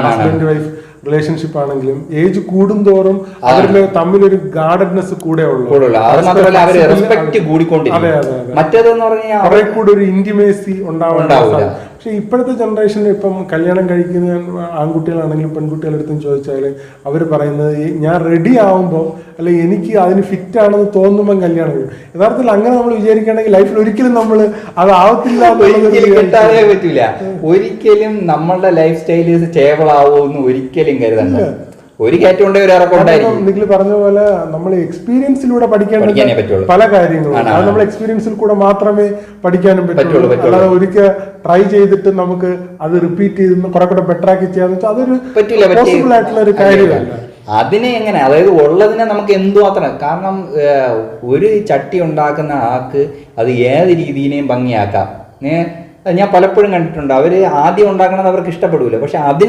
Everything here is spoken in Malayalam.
ഹസ്ബൻഡ് വൈഫ് റിലേഷൻഷിപ്പ് ആണെങ്കിലും ഏജ് കൂടുന്തോറും അവരിൽ തമ്മിലൊരു ഗാർഡഡ്നെസ് കൂടെ കുറെ കൂടെ ഒരു ഇന്റിമേസി ഉണ്ടാവാൻ. പക്ഷെ ഇപ്പോഴത്തെ ജനറേഷനിൽ ഇപ്പം കല്യാണം കഴിക്കുന്ന ആൺകുട്ടികളാണെങ്കിലും പെൺകുട്ടികളെടുത്തും ചോദിച്ചാൽ അവർ പറയുന്നത് ഞാൻ റെഡി ആവുമ്പോൾ അല്ലെങ്കിൽ എനിക്ക് അതിന് ഫിറ്റ് ആണെന്ന് തോന്നുമ്പോൾ കല്യാണം കഴിയും. യഥാർത്ഥത്തിൽ അങ്ങനെ നമ്മൾ വിചാരിക്കുകയാണെങ്കിൽ ലൈഫിൽ ഒരിക്കലും നമ്മൾ അതാവത്തില്ല, പറ്റില്ല. ഒരിക്കലും നമ്മളുടെ ലൈഫ് സ്റ്റൈല് സ്റ്റേബിൾ ആവുമെന്ന് ഒരിക്കലും കരുതണ്ട. ഒരു കയറ്റം ഉണ്ടെങ്കിൽ ഒരു ഇറക്കം ഉണ്ടായിരിക്കും. നിങ്ങൾ പറഞ്ഞ പോലെ നമ്മൾ എക്സ്പീരിയൻസിലൂടെ പഠിക്കേണ്ട പല കാര്യങ്ങളും അത് നമ്മൾ എക്സ്പീരിയൻസിൽ കൂടെ മാത്രമേ പഠിക്കാനും പറ്റുള്ളൂ. അല്ലാതെ ഒരിക്കൽ ട്രൈ ചെയ്തിട്ട് നമുക്ക് അത് റിപ്പീറ്റ് ചെയ്ത് കുറെ കൂടെ ബെറ്റർ ആക്കി ചെയ്യാന്ന് വെച്ചാൽ അതൊരു പോസിബിൾ ആയിട്ടുള്ള ഒരു കാര്യമല്ല. അതിനെ എങ്ങനെ, അതായത് ഉള്ളതിനെ നമുക്ക് എന്തുമാത്രം, കാരണം ഒരു ചട്ടി ഉണ്ടാക്കുന്ന ആൾക്ക് അത് ഏത് രീതിയിനെയും ഭംഗിയാക്കാം. ഞാൻ പലപ്പോഴും കണ്ടിട്ടുണ്ട്, അവര് ആദ്യം ഉണ്ടാക്കണത് അവർക്ക് ഇഷ്ടപ്പെടൂല, പക്ഷെ അതിനെ